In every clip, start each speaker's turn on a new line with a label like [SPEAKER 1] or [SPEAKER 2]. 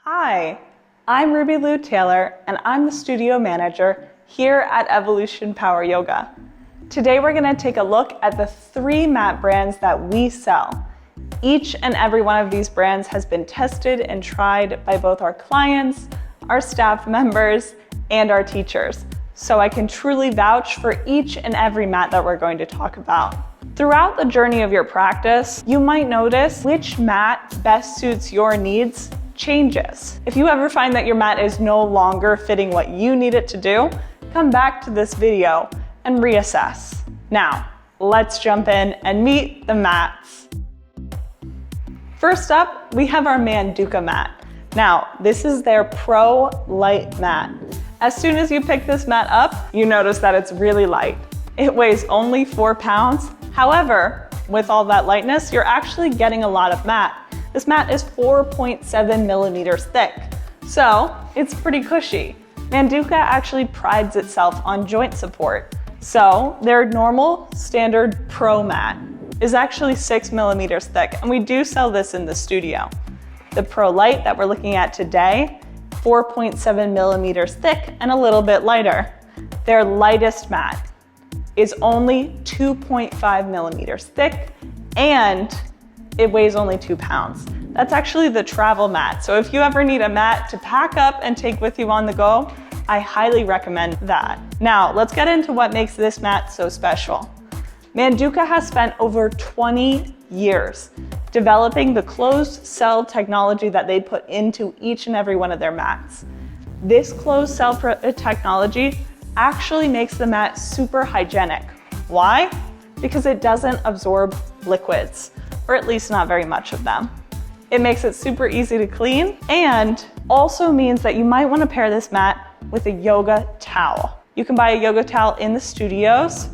[SPEAKER 1] Hi, I'm Ruby Lou Taylor, and I'm the studio manager here at Evolution Power Yoga. Today we're going to take a look at the 3 mat brands that we sell. Each and every one of these brands has been tested and tried by both our clients, our staff members, and our teachers. So I can truly vouch for each and every mat that we're going to talk about. Throughout the journey of your practice, you might notice which mat best suits your needs changes. If you ever find that your mat is no longer fitting what you need it to do, come back to this video and reassess. Now, let's jump in and meet the mats. First up, we have our Manduka mat. Now, this is their Pro Light mat. As soon as you pick this mat up, you notice that it's really light. It weighs only 4 pounds. However, with all that lightness, you're actually getting a lot of mat. This mat is 4.7 millimeters thick, so it's pretty cushy. Manduka actually prides itself on joint support. So their normal standard Pro mat is actually 6 millimeters thick, and we do sell this in the studio. The Pro Light that we're looking at today, 4.7 millimeters thick and a little bit lighter. Their lightest mat is only 2.5 millimeters thick, and it weighs only 2 pounds. That's actually the travel mat. So if you ever need a mat to pack up and take with you on the go, I highly recommend that. Now, let's get into what makes this mat so special. Manduka has spent over 20 years developing the closed cell technology that they put into each and every one of their mats. This closed cell technology actually makes the mat super hygienic. Why? Because it doesn't absorb liquids, or at least not very much of them. It makes it super easy to clean, and also means that you might want to pair this mat with a yoga towel. You can buy a yoga towel in the studios,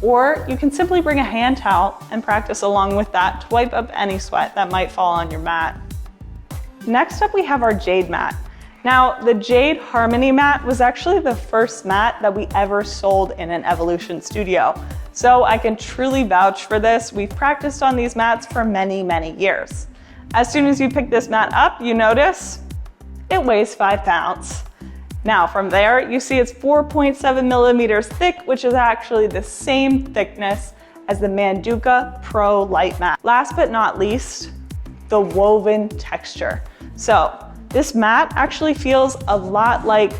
[SPEAKER 1] or you can simply bring a hand towel and practice along with that to wipe up any sweat that might fall on your mat. Next up, we have our Jade mat. Now, the Jade Harmony mat was actually the first mat that we ever sold in an Evolution studio. So I can truly vouch for this. We've practiced on these mats for many, many years. As soon as you pick this mat up, you notice it weighs 5 pounds. Now from there, you see it's 4.7 millimeters thick, which is actually the same thickness as the Manduka Pro Light mat. Last but not least, the woven texture. So this mat actually feels a lot like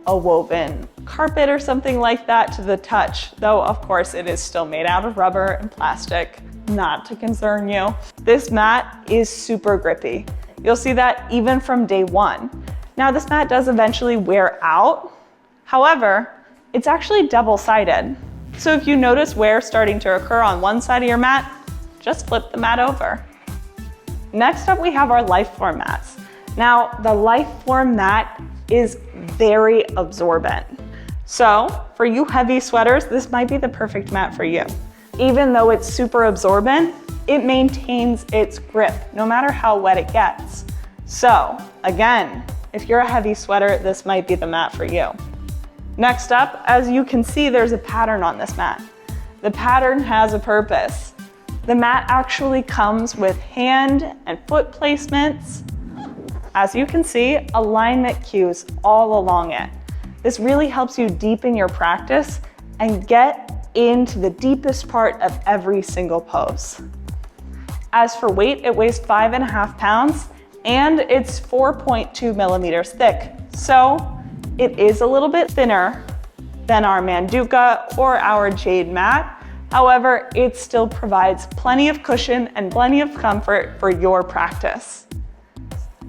[SPEAKER 1] a woven carpet or something like that to the touch, though of course it is still made out of rubber and plastic, not to concern you. This mat is super grippy. You'll see that even from day one. Now this mat does eventually wear out. However, it's actually double-sided. So if you notice wear starting to occur on one side of your mat, just flip the mat over. Next up, we have our Liforme mats. Now the Liforme mat is very absorbent. So for you heavy sweaters, this might be the perfect mat for you. Even though it's super absorbent, it maintains its grip no matter how wet it gets. So again, if you're a heavy sweater, this might be the mat for you. Next up, as you can see, there's a pattern on this mat. The pattern has a purpose. The mat actually comes with hand and foot placements. As you can see, alignment cues all along it. This really helps you deepen your practice and get into the deepest part of every single pose. As for weight, it weighs 5.5 pounds and it's 4.2 millimeters thick. So it is a little bit thinner than our Manduka or our Jade mat. However, it still provides plenty of cushion and plenty of comfort for your practice.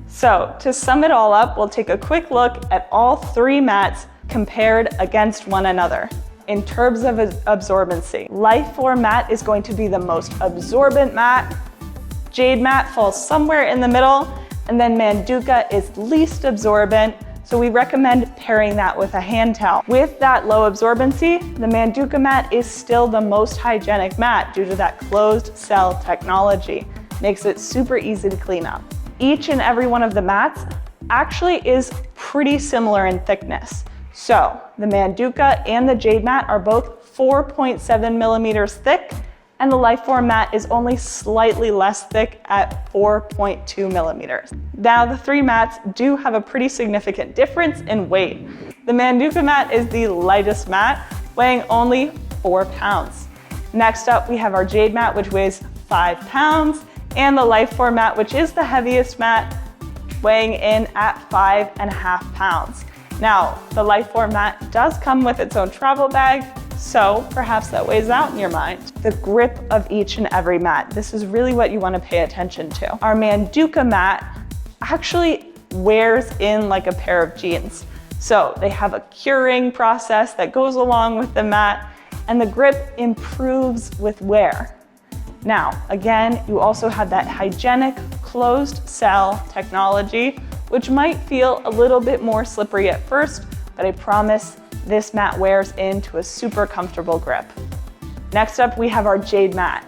[SPEAKER 1] So to sum it all up, we'll take a quick look at all 3 mats compared against one another. In terms of absorbency, Liforme mat is going to be the most absorbent mat. Jade mat falls somewhere in the middle, and then Manduka is least absorbent, so we recommend pairing that with a hand towel. With that low absorbency, the Manduka mat is still the most hygienic mat due to that closed cell technology. Makes it super easy to clean up. Each and every one of the mats actually is pretty similar in thickness. So the Manduka and the Jade mat are both 4.7 millimeters thick, and the Liforme mat is only slightly less thick at 4.2 millimeters. Now, the three mats do have a pretty significant difference in weight. The Manduka mat is the lightest mat, weighing only 4 pounds. Next up, we have our Jade mat, which weighs 5 pounds, and the Liforme mat, which is the heaviest mat, weighing in at 5.5 pounds. Now, the Liforme mat does come with its own travel bag, so perhaps that weighs out in your mind. The grip of each and every mat. This is really what you want to pay attention to. Our Manduka mat actually wears in like a pair of jeans. So they have a curing process that goes along with the mat, and the grip improves with wear. Now, again, you also have that hygienic closed cell technology, which might feel a little bit more slippery at first, but I promise this mat wears into a super comfortable grip. Next up, we have our Jade mat.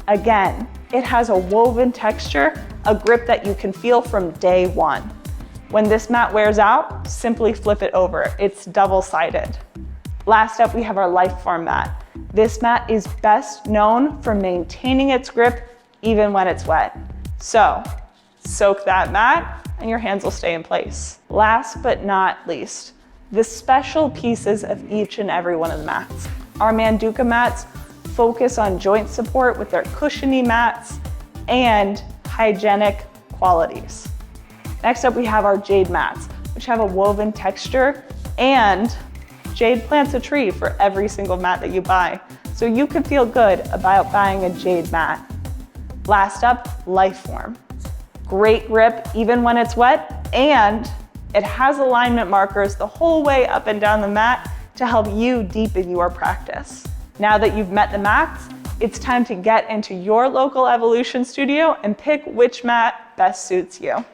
[SPEAKER 1] Again, it has a woven texture, a grip that you can feel from day one. When this mat wears out, simply flip it over. It's double-sided. Last up, we have our Liforme mat. This mat is best known for maintaining its grip even when it's wet. So, soak that mat and your hands will stay in place. Last but not least, the special pieces of each and every one of the mats. Our Manduka mats focus on joint support with their cushiony mats and hygienic qualities. Next up, we have our Jade mats, which have a woven texture, and Jade plants a tree for every single mat that you buy, so you can feel good about buying a Jade mat. Last up, Liforme. Great grip even when it's wet, and it has alignment markers the whole way up and down the mat to help you deepen your practice. Now that you've met the mats, it's time to get into your local evolution studio and pick which mat best suits you.